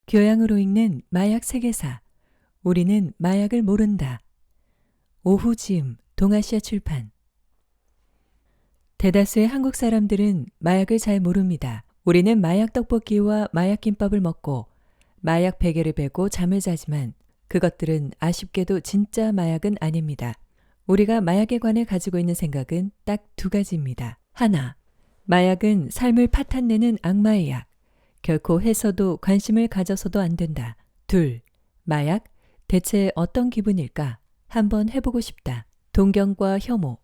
교양으로 읽는 마약 세계사. 우리는 마약을 모른다. 오후 지음 동아시아 출판. 대다수의 한국 사람들은 마약을 잘 모릅니다. 우리는 마약 떡볶이와 마약 김밥을 먹고 마약 베개를 베고 잠을 자지만 그것들은 아쉽게도 진짜 마약은 아닙니다. 우리가 마약에 관해 가지고 있는 생각은 딱 두 가지입니다. 하나, 마약은 삶을 파탄내는 악마의 약. 결코 해서도 관심을 가져서도 안 된다. 둘, 마약? 대체 어떤 기분일까? 한번 해보고 싶다. 동경과 혐오.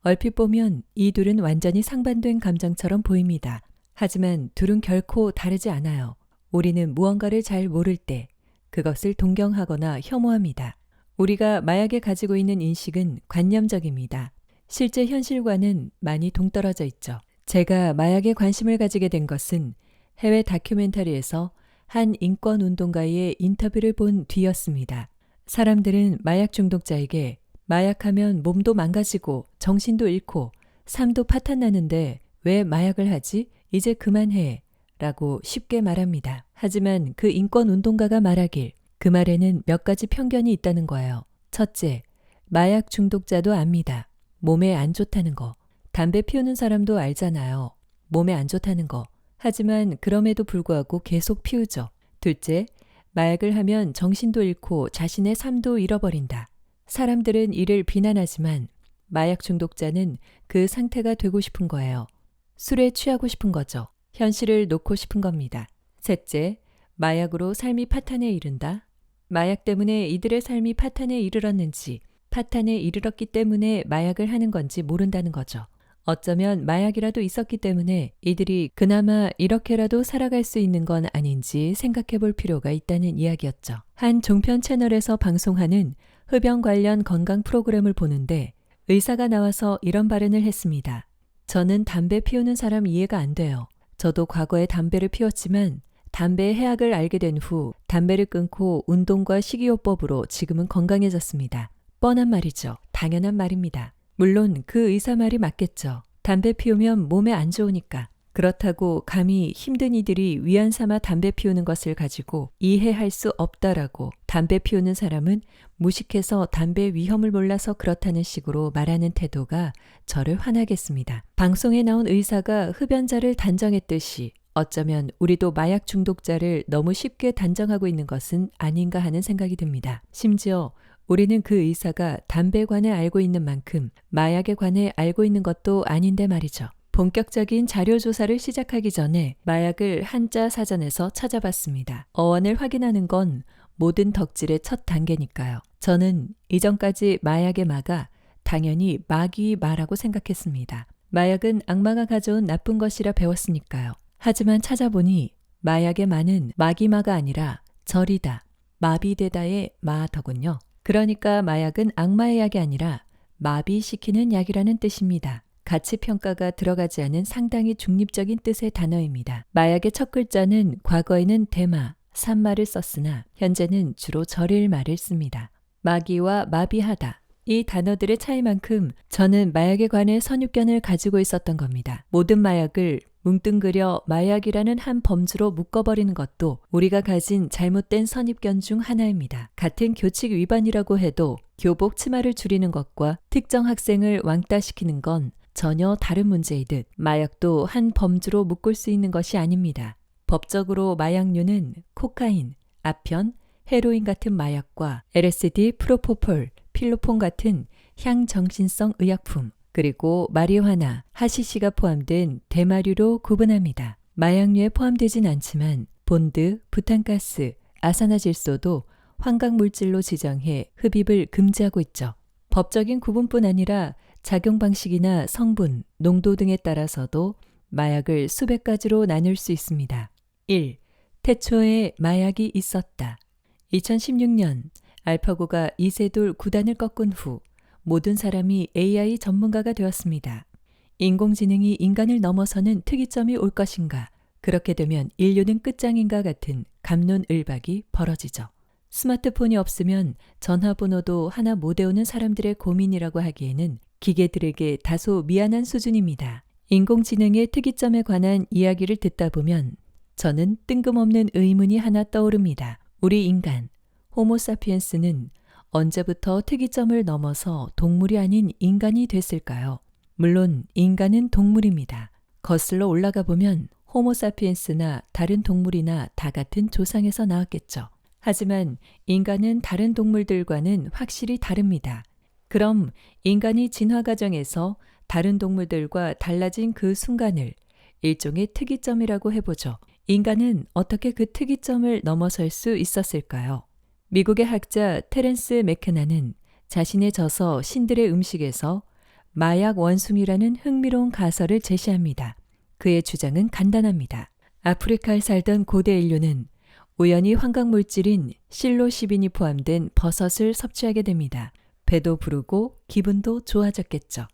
얼핏 보면 이 둘은 완전히 상반된 감정처럼 보입니다. 하지만 둘은 결코 다르지 않아요. 우리는 무언가를 잘 모를 때 그것을 동경하거나 혐오합니다. 우리가 마약에 가지고 있는 인식은 관념적입니다. 실제 현실과는 많이 동떨어져 있죠. 제가 마약에 관심을 가지게 된 것은 해외 다큐멘터리에서 한 인권운동가의 인터뷰를 본 뒤였습니다. 사람들은 마약 중독자에게 마약하면 몸도 망가지고 정신도 잃고 삶도 파탄나는데 왜 마약을 하지? 이제 그만해 라고 쉽게 말합니다. 하지만 그 인권운동가가 말하길 그 말에는 몇 가지 편견이 있다는 거예요. 첫째, 마약 중독자도 압니다. 몸에 안 좋다는 거. 담배 피우는 사람도 알잖아요. 몸에 안 좋다는 거. 하지만 그럼에도 불구하고 계속 피우죠. 둘째, 마약을 하면 정신도 잃고 자신의 삶도 잃어버린다. 사람들은 이를 비난하지만 마약 중독자는 그 상태가 되고 싶은 거예요. 술에 취하고 싶은 거죠. 현실을 놓고 싶은 겁니다. 셋째, 마약으로 삶이 파탄에 이른다. 마약 때문에 이들의 삶이 파탄에 이르렀는지, 파탄에 이르렀기 때문에 마약을 하는 건지 모른다는 거죠. 어쩌면 마약이라도 있었기 때문에 이들이 그나마 이렇게라도 살아갈 수 있는 건 아닌지 생각해 볼 필요가 있다는 이야기였죠. 한 종편 채널에서 방송하는 흡연 관련 건강 프로그램을 보는데 의사가 나와서 이런 발언을 했습니다. 저는 담배 피우는 사람 이해가 안 돼요. 저도 과거에 담배를 피웠지만 담배의 해악을 알게 된 후 담배를 끊고 운동과 식이요법으로 지금은 건강해졌습니다. 뻔한 말이죠. 당연한 말입니다. 물론 그 의사 말이 맞겠죠. 담배 피우면 몸에 안 좋으니까. 그렇다고 감히 힘든 이들이 위안 삼아 담배 피우는 것을 가지고 이해할 수 없다라고 담배 피우는 사람은 무식해서 담배의 위험을 몰라서 그렇다는 식으로 말하는 태도가 저를 화나게 했습니다. 방송에 나온 의사가 흡연자를 단정했듯이 어쩌면 우리도 마약 중독자를 너무 쉽게 단정하고 있는 것은 아닌가 하는 생각이 듭니다. 심지어 우리는 그 의사가 담배에 관해 알고 있는 만큼 마약에 관해 알고 있는 것도 아닌데 말이죠. 본격적인 자료 조사를 시작하기 전에 마약을 한자 사전에서 찾아봤습니다. 어원을 확인하는 건 모든 덕질의 첫 단계니까요. 저는 이전까지 마약의 마가 당연히 마귀 마라고 생각했습니다. 마약은 악마가 가져온 나쁜 것이라 배웠으니까요. 하지만 찾아보니 마약의 마는 마귀마가 아니라 절이다, 마비되다의 마더군요. 그러니까 마약은 악마의 약이 아니라 마비시키는 약이라는 뜻입니다. 가치평가가 들어가지 않은 상당히 중립적인 뜻의 단어입니다. 마약의 첫 글자는 과거에는 대마, 산마를 썼으나 현재는 주로 절일 말을 씁니다. 마귀와 마비하다. 이 단어들의 차이만큼 저는 마약에 관해 선입견을 가지고 있었던 겁니다. 모든 마약을 뭉뚱그려 마약이라는 한 범주로 묶어버리는 것도 우리가 가진 잘못된 선입견 중 하나입니다. 같은 교칙 위반이라고 해도 교복 치마를 줄이는 것과 특정 학생을 왕따시키는 건 전혀 다른 문제이듯 마약도 한 범주로 묶을 수 있는 것이 아닙니다. 법적으로 마약류는 코카인, 아편, 헤로인 같은 마약과 LSD, 프로포폴, 필로폰 같은 향정신성 의약품, 그리고 마리화나, 하시시가 포함된 대마류로 구분합니다. 마약류에 포함되진 않지만 본드, 부탄가스, 아산화질소도 환각물질로 지정해 흡입을 금지하고 있죠. 법적인 구분뿐 아니라 작용 방식이나 성분, 농도 등에 따라서도 마약을 수백 가지로 나눌 수 있습니다. 1. 태초에 마약이 있었다. 2016년 알파고가 이세돌 9단을 꺾은 후 모든 사람이 AI 전문가가 되었습니다. 인공지능이 인간을 넘어서는 특이점이 올 것인가? 그렇게 되면 인류는 끝장인가 같은 갑론을박이 벌어지죠. 스마트폰이 없으면 전화번호도 하나 못 외우는 사람들의 고민이라고 하기에는 기계들에게 다소 미안한 수준입니다. 인공지능의 특이점에 관한 이야기를 듣다 보면 저는 뜬금없는 의문이 하나 떠오릅니다. 우리 인간, 호모사피엔스는 언제부터 특이점을 넘어서 동물이 아닌 인간이 됐을까요? 물론 인간은 동물입니다. 거슬러 올라가 보면 호모사피엔스나 다른 동물이나 다 같은 조상에서 나왔겠죠. 하지만 인간은 다른 동물들과는 확실히 다릅니다. 그럼 인간이 진화 과정에서 다른 동물들과 달라진 그 순간을 일종의 특이점이라고 해보죠. 인간은 어떻게 그 특이점을 넘어설 수 있었을까요? 미국의 학자 테렌스 맥케나는 자신의 저서 신들의 음식에서 마약 원숭이라는 흥미로운 가설을 제시합니다. 그의 주장은 간단합니다. 아프리카에 살던 고대 인류는 우연히 환각물질인 실로시빈이 포함된 버섯을 섭취하게 됩니다. 배도 부르고 기분도 좋아졌겠죠.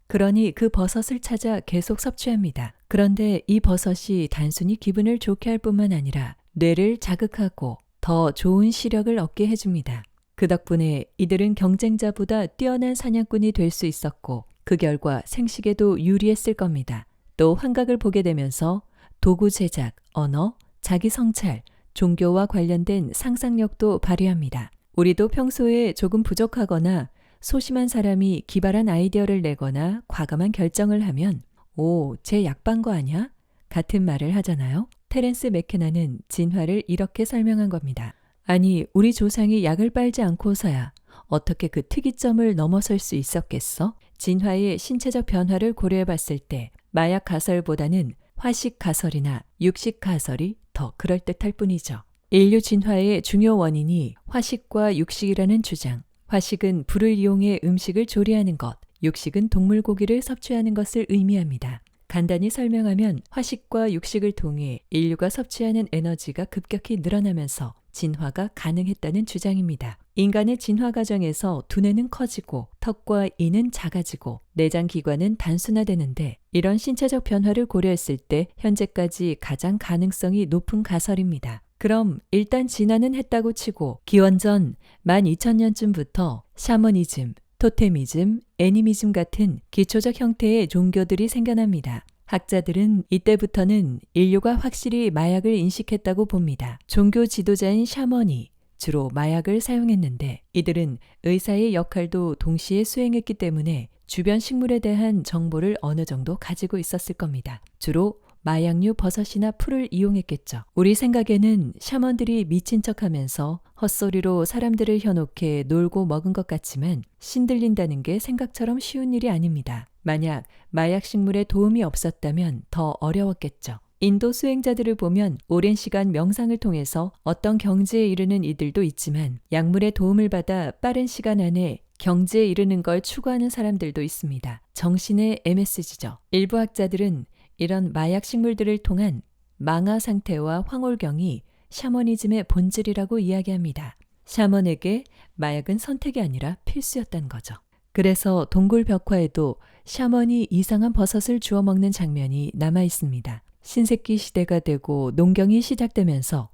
그러니 그 버섯을 찾아 계속 섭취합니다. 그런데 이 버섯이 단순히 기분을 좋게 할 뿐만 아니라 뇌를 자극하고 더 좋은 시력을 얻게 해줍니다. 그 덕분에 이들은 경쟁자보다 뛰어난 사냥꾼이 될 수 있었고 그 결과 생식에도 유리했을 겁니다. 또 환각을 보게 되면서 도구 제작, 언어, 자기 성찰, 종교와 관련된 상상력도 발휘합니다. 우리도 평소에 조금 부족하거나 소심한 사람이 기발한 아이디어를 내거나 과감한 결정을 하면 오, 쟤 약반 거 아냐? 같은 말을 하잖아요. 테렌스 맥케나는 진화를 이렇게 설명한 겁니다. 아니, 우리 조상이 약을 빨지 않고서야 어떻게 그 특이점을 넘어설 수 있었겠어? 진화의 신체적 변화를 고려해 봤을 때 마약 가설보다는 화식 가설이나 육식 가설이 더 그럴듯할 뿐이죠. 인류 진화의 중요 원인이 화식과 육식이라는 주장. 화식은 불을 이용해 음식을 조리하는 것, 육식은 동물 고기를 섭취하는 것을 의미합니다. 간단히 설명하면 화식과 육식을 통해 인류가 섭취하는 에너지가 급격히 늘어나면서 진화가 가능했다는 주장입니다. 인간의 진화 과정에서 두뇌는 커지고 턱과 이는 작아지고 내장 기관은 단순화되는데 이런 신체적 변화를 고려했을 때 현재까지 가장 가능성이 높은 가설입니다. 그럼 일단 진화는 했다고 치고 기원전 12,000년쯤부터 샤머니즘, 토테미즘, 애니미즘 같은 기초적 형태의 종교들이 생겨납니다. 학자들은 이때부터는 인류가 확실히 마약을 인식했다고 봅니다. 종교 지도자인 샤머니, 주로 마약을 사용했는데 이들은 의사의 역할도 동시에 수행했기 때문에 주변 식물에 대한 정보를 어느 정도 가지고 있었을 겁니다. 주로 마약류 버섯이나 풀을 이용했겠죠. 우리 생각에는 샤먼들이 미친 척하면서 헛소리로 사람들을 현혹해 놀고 먹은 것 같지만 신들린다는 게 생각처럼 쉬운 일이 아닙니다. 만약 마약 식물에 도움이 없었다면 더 어려웠겠죠. 인도 수행자들을 보면 오랜 시간 명상을 통해서 어떤 경지에 이르는 이들도 있지만 약물의 도움을 받아 빠른 시간 안에 경지에 이르는 걸 추구하는 사람들도 있습니다. 정신의 MSG죠. 일부 학자들은 이런 마약 식물들을 통한 망아 상태와 황홀경이 샤머니즘의 본질이라고 이야기합니다. 샤먼에게 마약은 선택이 아니라 필수였던 거죠. 그래서 동굴 벽화에도 샤먼이 이상한 버섯을 주워 먹는 장면이 남아 있습니다. 신石기 시대가 되고 농경이 시작되면서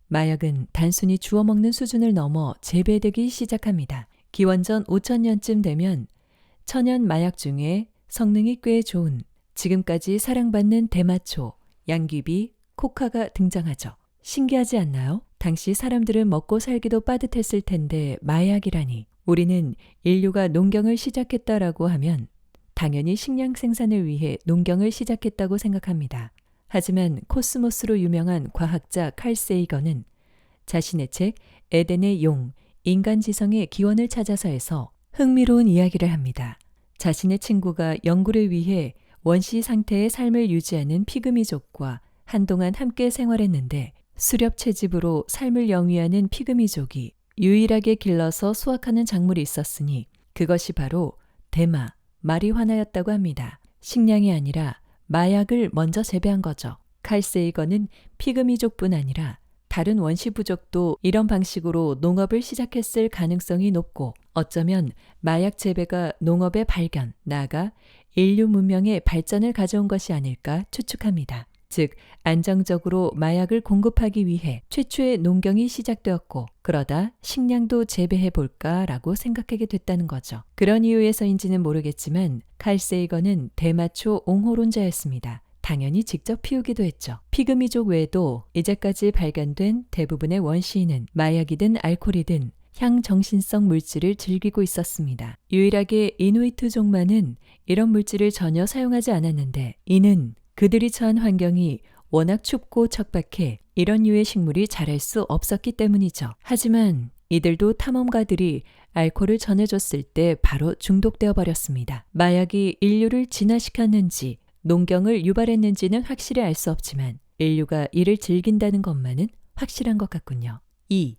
마약은 단순히 주워 먹는 수준을 넘어 재배되기 시작합니다. 기원전 5000년쯤 되면 천연 마약 중에 성능이 꽤 좋은 지금까지 사랑받는 대마초, 양귀비, 코카가 등장하죠. 신기하지 않나요? 당시 사람들은 먹고 살기도 빠듯했을 텐데 마약이라니. 우리는 인류가 농경을 시작했다라고 하면 당연히 식량 생산을 위해 농경을 시작했다고 생각합니다. 하지만 코스모스로 유명한 과학자 칼 세이건은 자신의 책 에덴의 용, 인간지성의 기원을 찾아서에서 흥미로운 이야기를 합니다. 자신의 친구가 연구를 위해 원시 상태의 삶을 유지하는 피그미족과 한동안 함께 생활했는데 수렵 채집으로 삶을 영위하는 피그미족이 유일하게 길러서 수확하는 작물이 있었으니 그것이 바로 대마, 마리화나였다고 합니다. 식량이 아니라 마약을 먼저 재배한 거죠. 칼 세이건은 피그미족뿐 아니라 다른 원시 부족도 이런 방식으로 농업을 시작했을 가능성이 높고 어쩌면 마약 재배가 농업의 발견, 나아가 인류 문명의 발전을 가져온 것이 아닐까 추측합니다. 즉, 안정적으로 마약을 공급하기 위해 최초의 농경이 시작되었고 그러다 식량도 재배해 볼까라고 생각하게 됐다는 거죠. 그런 이유에서인지는 모르겠지만 칼 세이건은 대마초 옹호론자였습니다. 당연히 직접 피우기도 했죠. 피그미족 외에도 이제까지 발견된 대부분의 원시인은 마약이든 알코올이든 향정신성 물질을 즐기고 있었습니다. 유일하게 이누이트족만은 이런 물질을 전혀 사용하지 않았는데 이는 그들이 처한 환경이 워낙 춥고 척박해 이런 유의 식물이 자랄 수 없었기 때문이죠. 하지만 이들도 탐험가들이 알코올을 전해줬을 때 바로 중독되어 버렸습니다. 마약이 인류를 진화시켰는지 농경을 유발했는지는 확실히 알 수 없지만 인류가 이를 즐긴다는 것만은 확실한 것 같군요. 2.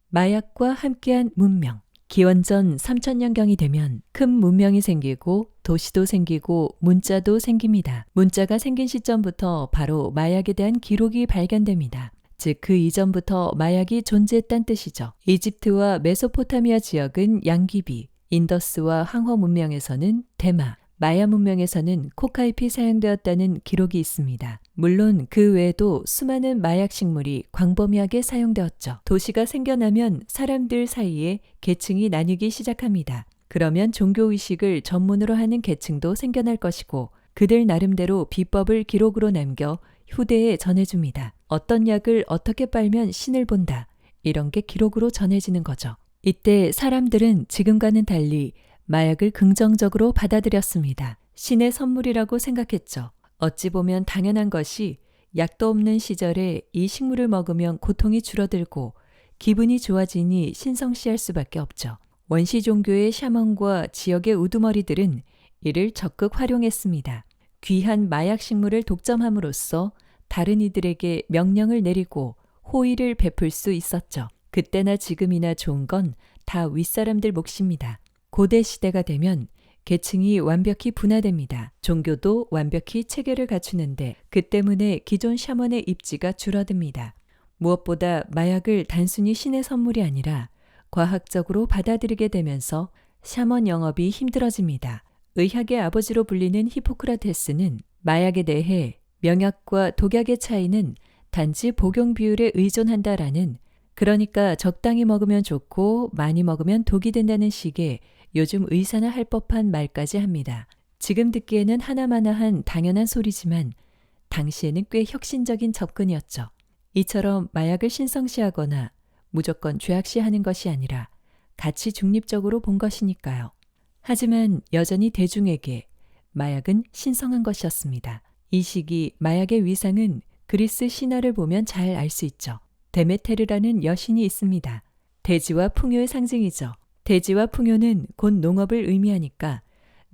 마약과 함께한 문명. 기원전 3000년경이 되면 큰 문명이 생기고 도시도 생기고 문자도 생깁니다. 문자가 생긴 시점부터 바로 마약에 대한 기록이 발견됩니다. 즉 그 이전부터 마약이 존재했다는 뜻이죠. 이집트와 메소포타미아 지역은 양귀비, 인더스와 항허 문명에서는 대마, 마야 문명에서는 코카잎이 사용되었다는 기록이 있습니다. 물론 그 외에도 수많은 마약 식물이 광범위하게 사용되었죠. 도시가 생겨나면 사람들 사이에 계층이 나뉘기 시작합니다. 그러면 종교의식을 전문으로 하는 계층도 생겨날 것이고 그들 나름대로 비법을 기록으로 남겨 후대에 전해줍니다. 어떤 약을 어떻게 빨면 신을 본다. 이런 게 기록으로 전해지는 거죠. 이때 사람들은 지금과는 달리 마약을 긍정적으로 받아들였습니다. 신의 선물이라고 생각했죠. 어찌 보면 당연한 것이 약도 없는 시절에 이 식물을 먹으면 고통이 줄어들고 기분이 좋아지니 신성시할 수밖에 없죠. 원시 종교의 샤먼과 지역의 우두머리들은 이를 적극 활용했습니다. 귀한 마약 식물을 독점함으로써 다른 이들에게 명령을 내리고 호의를 베풀 수 있었죠. 그때나 지금이나 좋은 건 다 윗사람들 몫입니다. 고대 시대가 되면 계층이 완벽히 분화됩니다. 종교도 완벽히 체계를 갖추는데 그 때문에 기존 샤먼의 입지가 줄어듭니다. 무엇보다 마약을 단순히 신의 선물이 아니라 과학적으로 받아들이게 되면서 샤먼 영업이 힘들어집니다. 의학의 아버지로 불리는 히포크라테스는 마약에 대해 명약과 독약의 차이는 단지 복용 비율에 의존한다라는, 그러니까 적당히 먹으면 좋고 많이 먹으면 독이 된다는 식의 요즘 의사나 할 법한 말까지 합니다. 지금 듣기에는 하나마나한 당연한 소리지만 당시에는 꽤 혁신적인 접근이었죠. 이처럼 마약을 신성시하거나 무조건 죄악시하는 것이 아니라 가치 중립적으로 본 것이니까요. 하지만 여전히 대중에게 마약은 신성한 것이었습니다. 이 시기 마약의 위상은 그리스 신화를 보면 잘 알 수 있죠. 데메테르라는 여신이 있습니다. 대지와 풍요의 상징이죠. 대지와 풍요는 곧 농업을 의미하니까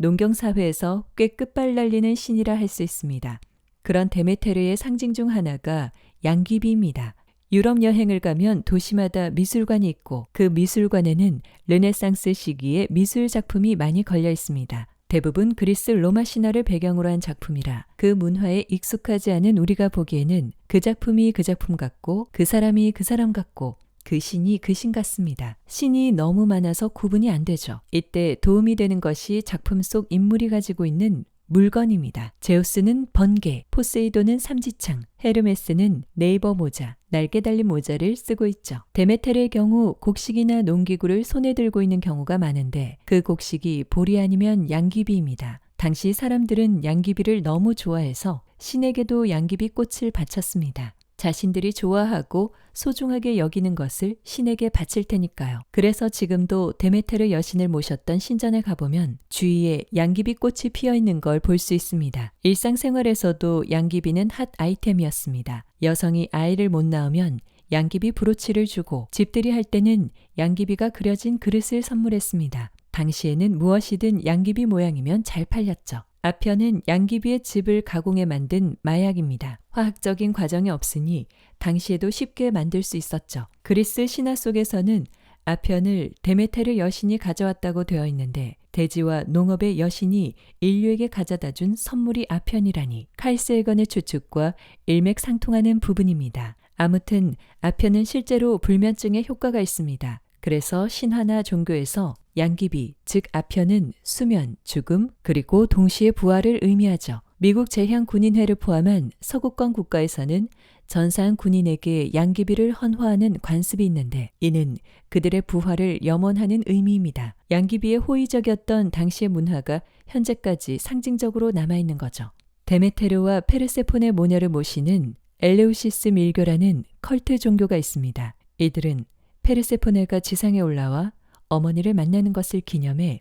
농경사회에서 꽤 끝발날리는 신이라 할 수 있습니다. 그런 데메테르의 상징 중 하나가 양귀비입니다. 유럽 여행을 가면 도시마다 미술관이 있고 그 미술관에는 르네상스 시기의 미술 작품이 많이 걸려 있습니다. 대부분 그리스 로마 신화를 배경으로 한 작품이라 그 문화에 익숙하지 않은 우리가 보기에는 그 작품이 그 작품 같고 그 사람이 그 사람 같고 그 신이 그 신 같습니다. 신이 너무 많아서 구분이 안 되죠. 이때 도움이 되는 것이 작품 속 인물이 가지고 있는 물건입니다. 제우스는 번개, 포세이돈은 삼지창, 헤르메스는 네이버 모자, 날개 달린 모자를 쓰고 있죠. 데메테르의 경우 곡식이나 농기구를 손에 들고 있는 경우가 많은데 그 곡식이 볼이 아니면 양귀비입니다. 당시 사람들은 양귀비를 너무 좋아해서 신에게도 양귀비 꽃을 바쳤습니다. 자신들이 좋아하고 소중하게 여기는 것을 신에게 바칠 테니까요. 그래서 지금도 데메테르 여신을 모셨던 신전에 가보면 주위에 양귀비 꽃이 피어 있는 걸 볼 수 있습니다. 일상생활에서도 양귀비는 핫 아이템이었습니다. 여성이 아이를 못 낳으면 양귀비 브로치를 주고 집들이 할 때는 양귀비가 그려진 그릇을 선물했습니다. 당시에는 무엇이든 양귀비 모양이면 잘 팔렸죠. 아편은 양귀비의 즙을 가공해 만든 마약입니다. 화학적인 과정이 없으니 당시에도 쉽게 만들 수 있었죠. 그리스 신화 속에서는 아편을 데메테르 여신이 가져왔다고 되어 있는데 대지와 농업의 여신이 인류에게 가져다 준 선물이 아편이라니 칼세건의 추측과 일맥상통하는 부분입니다. 아무튼 아편은 실제로 불면증에 효과가 있습니다. 그래서 신화나 종교에서 양귀비, 즉 아편은 수면, 죽음, 그리고 동시에 부활을 의미하죠. 미국 제향군인회를 포함한 서구권 국가에서는 전사한 군인에게 양귀비를 헌화하는 관습이 있는데 이는 그들의 부활을 염원하는 의미입니다. 양귀비에 호의적이었던 당시의 문화가 현재까지 상징적으로 남아있는 거죠. 데메테르와 페르세폰의 모녀를 모시는 엘레우시스 밀교라는 컬트 종교가 있습니다. 이들은 페르세포네가 지상에 올라와 어머니를 만나는 것을 기념해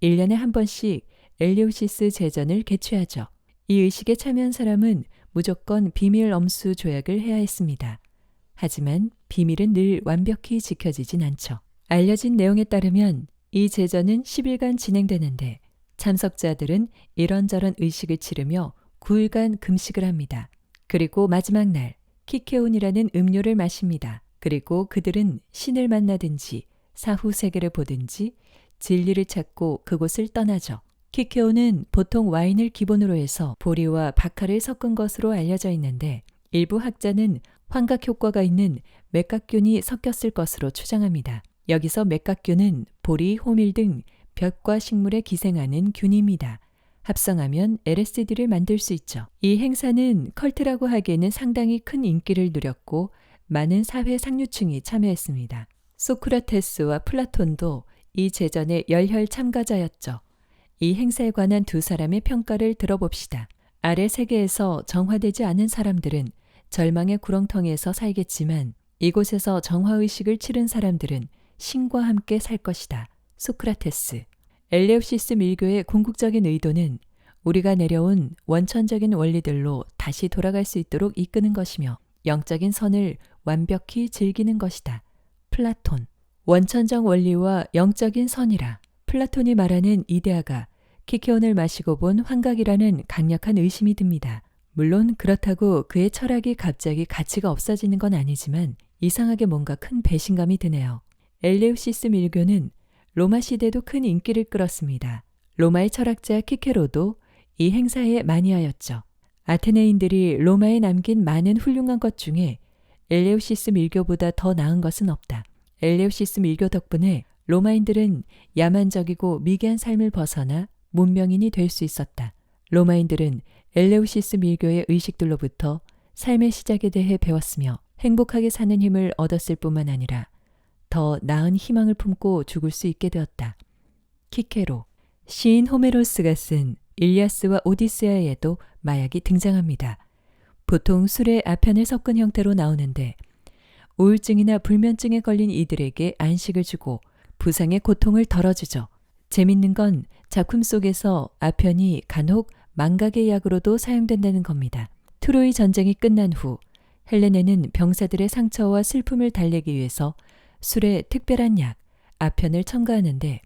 1년에 한 번씩 엘레우시스 제전을 개최하죠. 이 의식에 참여한 사람은 무조건 비밀 엄수 조약을 해야 했습니다. 하지만 비밀은 늘 완벽히 지켜지진 않죠. 알려진 내용에 따르면 이 제전은 10일간 진행되는데 참석자들은 이런저런 의식을 치르며 9일간 금식을 합니다. 그리고 마지막 날 키케온이라는 음료를 마십니다. 그리고 그들은 신을 만나든지 사후 세계를 보든지 진리를 찾고 그곳을 떠나죠. 키케온은 보통 와인을 기본으로 해서 보리와 박하를 섞은 것으로 알려져 있는데 일부 학자는 환각 효과가 있는 맥각균이 섞였을 것으로 추정합니다. 여기서 맥각균은 보리, 호밀 등 볕과 식물에 기생하는 균입니다. 합성하면 LSD를 만들 수 있죠. 이 행사는 컬트라고 하기에는 상당히 큰 인기를 누렸고 많은 사회 상류층이 참여했습니다. 소크라테스와 플라톤도 이 제전의 열혈 참가자였죠. 이 행사에 관한 두 사람의 평가를 들어봅시다. 아래 세계에서 정화되지 않은 사람들은 절망의 구렁텅이에서 살겠지만 이곳에서 정화의식을 치른 사람들은 신과 함께 살 것이다. 소크라테스. 엘레우시스 밀교의 궁극적인 의도는 우리가 내려온 원천적인 원리들로 다시 돌아갈 수 있도록 이끄는 것이며 영적인 선을 완벽히 즐기는 것이다. 플라톤. 원천적 원리와 영적인 선이라. 플라톤이 말하는 이데아가 키케온을 마시고 본 환각이라는 강력한 의심이 듭니다. 물론 그렇다고 그의 철학이 갑자기 가치가 없어지는 건 아니지만 이상하게 뭔가 큰 배신감이 드네요. 엘레우시스 밀교는 로마 시대도 큰 인기를 끌었습니다. 로마의 철학자 키케로도 이 행사에 많이하였죠. 아테네인들이 로마에 남긴 많은 훌륭한 것 중에 엘레우시스 밀교보다 더 나은 것은 없다. 엘레우시스 밀교 덕분에 로마인들은 야만적이고 미개한 삶을 벗어나 문명인이 될 수 있었다. 로마인들은 엘레우시스 밀교의 의식들로부터 삶의 시작에 대해 배웠으며 행복하게 사는 힘을 얻었을 뿐만 아니라 더 나은 희망을 품고 죽을 수 있게 되었다. 키케로. 시인 호메로스가 쓴 일리아스와 오디세아에도 마약이 등장합니다. 보통 술에 아편을 섞은 형태로 나오는데 우울증이나 불면증에 걸린 이들에게 안식을 주고 부상의 고통을 덜어주죠. 재밌는 건 작품 속에서 아편이 간혹 망각의 약으로도 사용된다는 겁니다. 트로이 전쟁이 끝난 후 헬레네는 병사들의 상처와 슬픔을 달래기 위해서 술에 특별한 약, 아편을 첨가하는데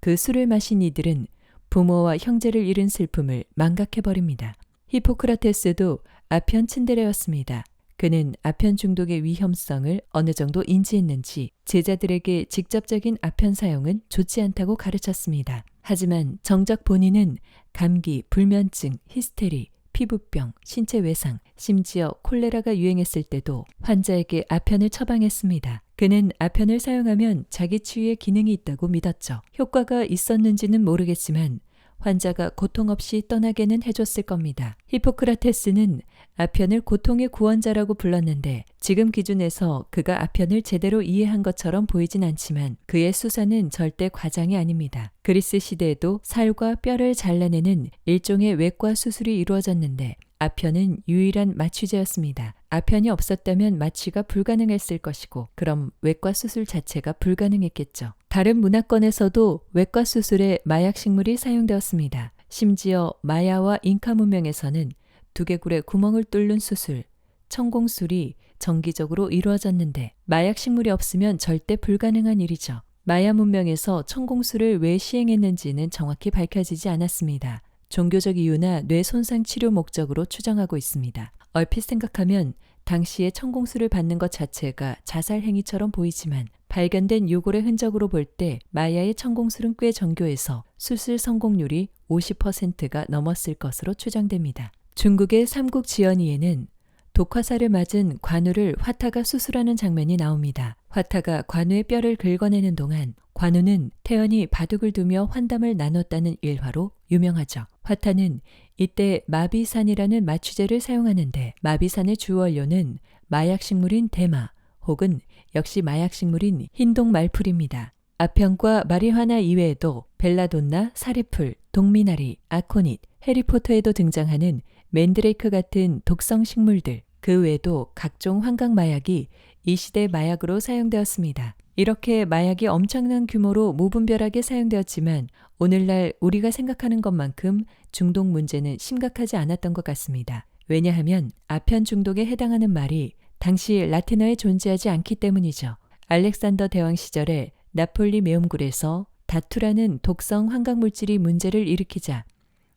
그 술을 마신 이들은 부모와 형제를 잃은 슬픔을 망각해버립니다. 히포크라테스도 아편 츤데레였습니다. 그는 아편 중독의 위험성을 어느 정도 인지했는지 제자들에게 직접적인 아편 사용은 좋지 않다고 가르쳤습니다. 하지만 정작 본인은 감기, 불면증, 히스테리, 피부병, 신체 외상, 심지어 콜레라가 유행했을 때도 환자에게 아편을 처방했습니다. 그는 아편을 사용하면 자기 치유의 기능이 있다고 믿었죠. 효과가 있었는지는 모르겠지만 환자가 고통 없이 떠나게는 해줬을 겁니다. 히포크라테스는 아편을 고통의 구원자라고 불렀는데 지금 기준에서 그가 아편을 제대로 이해한 것처럼 보이진 않지만 그의 수사는 절대 과장이 아닙니다. 그리스 시대에도 살과 뼈를 잘라내는 일종의 외과 수술이 이루어졌는데 아편은 유일한 마취제였습니다. 아편이 없었다면 마취가 불가능했을 것이고 그럼 외과 수술 자체가 불가능했겠죠. 다른 문화권에서도 외과 수술에 마약 식물이 사용되었습니다. 심지어 마야와 잉카 문명에서는 두개골에 구멍을 뚫는 수술, 천공술이 정기적으로 이루어졌는데 마약 식물이 없으면 절대 불가능한 일이죠. 마야 문명에서 천공술을 왜 시행했는지는 정확히 밝혀지지 않았습니다. 종교적 이유나 뇌 손상 치료 목적으로 추정하고 있습니다. 얼핏 생각하면 당시에 천공술을 받는 것 자체가 자살 행위처럼 보이지만 발견된 유골의 흔적으로 볼 때 마야의 천공술은 꽤 정교해서 수술 성공률이 50%가 넘었을 것으로 추정됩니다. 중국의 삼국지연의에는 독화살을 맞은 관우를 화타가 수술하는 장면이 나옵니다. 화타가 관우의 뼈를 긁어내는 동안 관우는 태연히 바둑을 두며 환담을 나눴다는 일화로 유명하죠. 화타는 이때 마비산이라는 마취제를 사용하는데 마비산의 주원료는 마약식물인 대마 혹은 역시 마약식물인 흰독말풀입니다. 아편과 마리화나 이외에도 벨라돈나, 사리풀, 동미나리, 아코닛, 해리포터에도 등장하는 맨드레이크 같은 독성 식물들, 그 외에도 각종 환각 마약이 이 시대 마약으로 사용되었습니다. 이렇게 마약이 엄청난 규모로 무분별하게 사용되었지만 오늘날 우리가 생각하는 것만큼 중독 문제는 심각하지 않았던 것 같습니다. 왜냐하면 아편 중독에 해당하는 말이 당시 라틴어에 존재하지 않기 때문이죠. 알렉산더 대왕 시절에 나폴리 메움굴에서 다투라는 독성 환각물질이 문제를 일으키자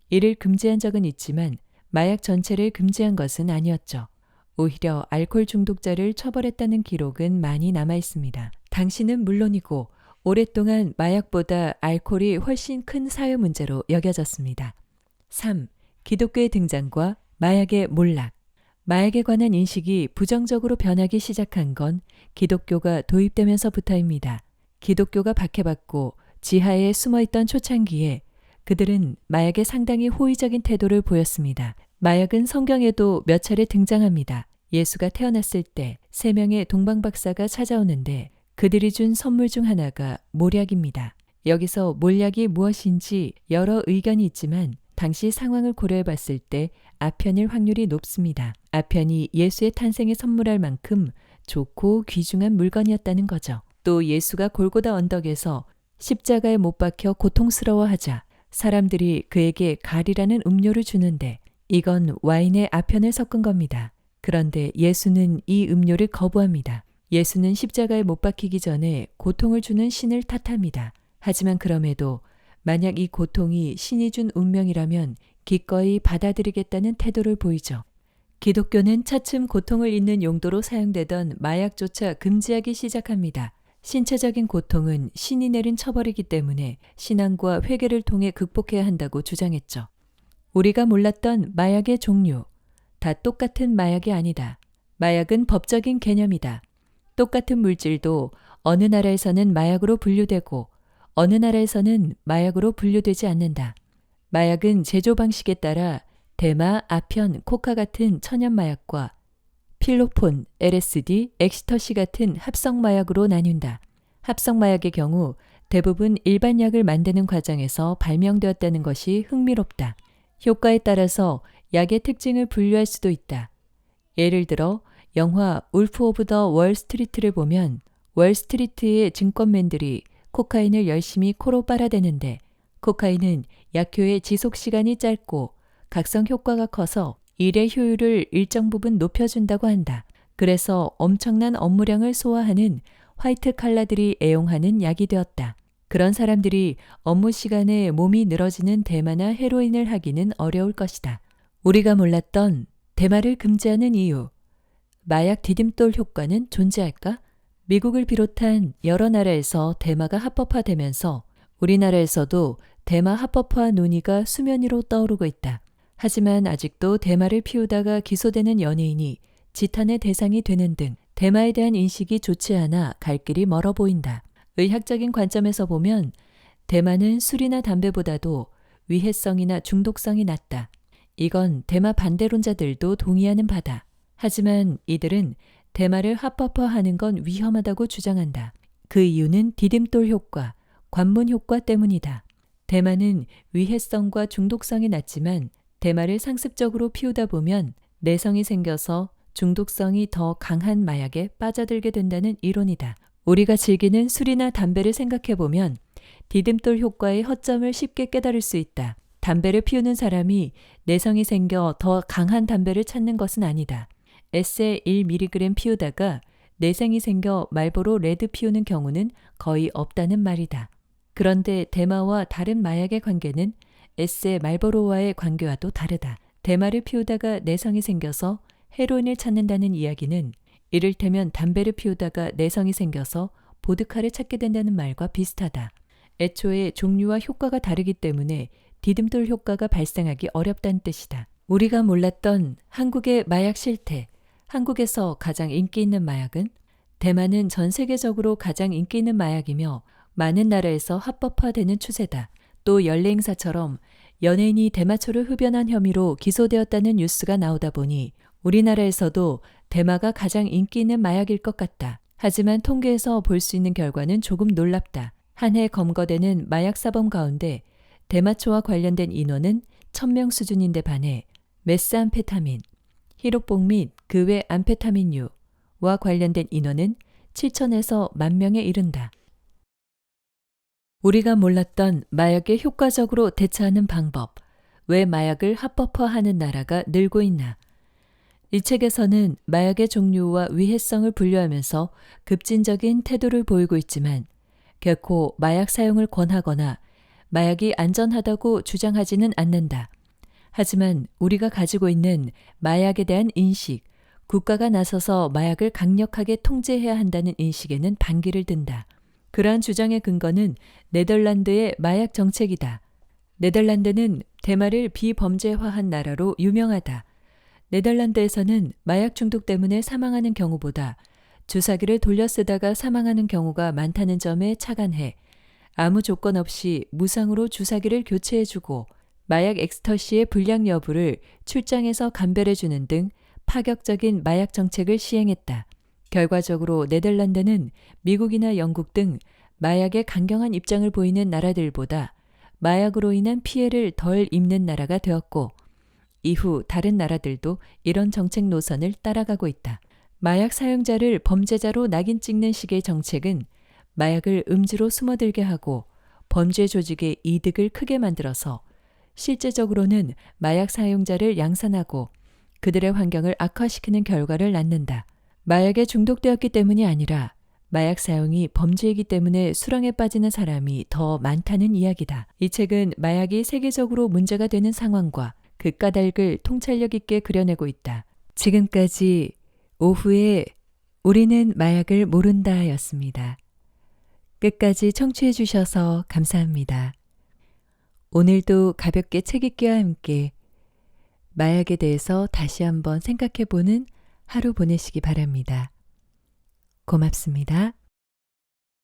이를 금지한 적은 있지만 마약 전체를 금지한 것은 아니었죠. 오히려 알코올 중독자를 처벌했다는 기록은 많이 남아 있습니다. 당시는 물론이고 오랫동안 마약보다 알코올이 훨씬 큰 사회 문제로 여겨졌습니다. 3. 기독교의 등장과 마약의 몰락. 마약에 관한 인식이 부정적으로 변하기 시작한 건 기독교가 도입되면서부터입니다. 기독교가 박해받고 지하에 숨어있던 초창기에 그들은 마약에 상당히 호의적인 태도를 보였습니다. 마약은 성경에도 몇 차례 등장합니다. 예수가 태어났을 때 3명의 동방박사가 찾아오는데 그들이 준 선물 중 하나가 몰약입니다. 여기서 몰약이 무엇인지 여러 의견이 있지만 당시 상황을 고려해 봤을 때 아편일 확률이 높습니다. 아편이 예수의 탄생에 선물할 만큼 좋고 귀중한 물건이었다는 거죠. 또 예수가 골고다 언덕에서 십자가에 못 박혀 고통스러워하자 사람들이 그에게 갈이라는 음료를 주는데 이건 와인에 아편을 섞은 겁니다. 그런데 예수는 이 음료를 거부합니다. 예수는 십자가에 못 박히기 전에 고통을 주는 신을 탓합니다. 하지만 그럼에도 만약 이 고통이 신이 준 운명이라면 기꺼이 받아들이겠다는 태도를 보이죠. 기독교는 차츰 고통을 잇는 용도로 사용되던 마약조차 금지하기 시작합니다. 신체적인 고통은 신이 내린 처벌이기 때문에 신앙과 회개를 통해 극복해야 한다고 주장했죠. 우리가 몰랐던 마약의 종류, 다 똑같은 마약이 아니다. 마약은 법적인 개념이다. 똑같은 물질도 어느 나라에서는 마약으로 분류되고 어느 나라에서는 마약으로 분류되지 않는다. 마약은 제조 방식에 따라 대마, 아편, 코카 같은 천연 마약과 필로폰, LSD, 엑스터시 같은 합성 마약으로 나뉜다. 합성 마약의 경우 대부분 일반 약을 만드는 과정에서 발명되었다는 것이 흥미롭다. 효과에 따라서 약의 특징을 분류할 수도 있다. 예를 들어 영화 울프 오브 더 월스트리트를 보면 월스트리트의 증권맨들이 코카인을 열심히 코로 빨아대는데 코카인은 약효의 지속 시간이 짧고 각성 효과가 커서 일의 효율을 일정 부분 높여준다고 한다. 그래서 엄청난 업무량을 소화하는 화이트 칼라들이 애용하는 약이 되었다. 그런 사람들이 업무 시간에 몸이 늘어지는 대마나 헤로인을 하기는 어려울 것이다. 우리가 몰랐던 대마를 금지하는 이유. 마약 디딤돌 효과는 존재할까? 미국을 비롯한 여러 나라에서 대마가 합법화되면서 우리나라에서도 대마 합법화 논의가 수면 위로 떠오르고 있다. 하지만 아직도 대마를 피우다가 기소되는 연예인이 지탄의 대상이 되는 등 대마에 대한 인식이 좋지 않아 갈 길이 멀어 보인다. 의학적인 관점에서 보면 대마는 술이나 담배보다도 위해성이나 중독성이 낮다. 이건 대마 반대론자들도 동의하는 바다. 하지만 이들은 대마를 합법화하는 건 위험하다고 주장한다. 그 이유는 디딤돌 효과, 관문 효과 때문이다. 대마는 위해성과 중독성이 낮지만 대마를 상습적으로 피우다 보면 내성이 생겨서 중독성이 더 강한 마약에 빠져들게 된다는 이론이다. 우리가 즐기는 술이나 담배를 생각해보면 디딤돌 효과의 허점을 쉽게 깨달을 수 있다. 담배를 피우는 사람이 내성이 생겨 더 강한 담배를 찾는 것은 아니다. 에세 1mg 피우다가 내성이 생겨 말보로 레드 피우는 경우는 거의 없다는 말이다. 그런데 대마와 다른 마약의 관계는 에세 말보로와의 관계와도 다르다. 대마를 피우다가 내성이 생겨서 헤로인을 찾는다는 이야기는 이를테면 담배를 피우다가 내성이 생겨서 보드카를 찾게 된다는 말과 비슷하다. 애초에 종류와 효과가 다르기 때문에 디딤돌 효과가 발생하기 어렵다는 뜻이다. 우리가 몰랐던 한국의 마약 실태. 한국에서 가장 인기 있는 마약은? 대마는 전 세계적으로 가장 인기 있는 마약이며 많은 나라에서 합법화되는 추세다. 또 연례 행사처럼 연예인이 대마초를 흡연한 혐의로 기소되었다는 뉴스가 나오다 보니 우리나라에서도 대마가 가장 인기 있는 마약일 것 같다. 하지만 통계에서 볼 수 있는 결과는 조금 놀랍다. 한 해 검거되는 마약 사범 가운데 대마초와 관련된 인원은 1000명 수준인데 반해 메스암페타민, 히로뽕 및 그 외 암페타민류와 관련된 인원은 7천에서 10,000명에 이른다. 우리가 몰랐던 마약에 효과적으로 대처하는 방법, 왜 마약을 합법화하는 나라가 늘고 있나. 이 책에서는 마약의 종류와 위해성을 분류하면서 급진적인 태도를 보이고 있지만 결코 마약 사용을 권하거나 마약이 안전하다고 주장하지는 않는다. 하지만 우리가 가지고 있는 마약에 대한 인식, 국가가 나서서 마약을 강력하게 통제해야 한다는 인식에는 반기를 든다. 그러한 주장의 근거는 네덜란드의 마약 정책이다. 네덜란드는 대마를 비범죄화한 나라로 유명하다. 네덜란드에서는 마약 중독 때문에 사망하는 경우보다 주사기를 돌려 쓰다가 사망하는 경우가 많다는 점에 착안해 아무 조건 없이 무상으로 주사기를 교체해주고 마약 엑스터시의 불량 여부를 출장에서 감별해주는 등 파격적인 마약 정책을 시행했다. 결과적으로 네덜란드는 미국이나 영국 등 마약에 강경한 입장을 보이는 나라들보다 마약으로 인한 피해를 덜 입는 나라가 되었고 이후 다른 나라들도 이런 정책 노선을 따라가고 있다. 마약 사용자를 범죄자로 낙인 찍는 식의 정책은 마약을 음주로 숨어들게 하고 범죄 조직의 이득을 크게 만들어서 실제적으로는 마약 사용자를 양산하고 그들의 환경을 악화시키는 결과를 낳는다. 마약에 중독되었기 때문이 아니라 마약 사용이 범죄이기 때문에 수렁에 빠지는 사람이 더 많다는 이야기다. 이 책은 마약이 세계적으로 문제가 되는 상황과 그 까닭을 통찰력 있게 그려내고 있다. 지금까지 오후에 우리는 마약을 모른다 였습니다. 끝까지 청취해 주셔서 감사합니다. 오늘도 가볍게 책 읽기와 함께 마약에 대해서 다시 한번 생각해 보는 하루 보내시기 바랍니다. 고맙습니다.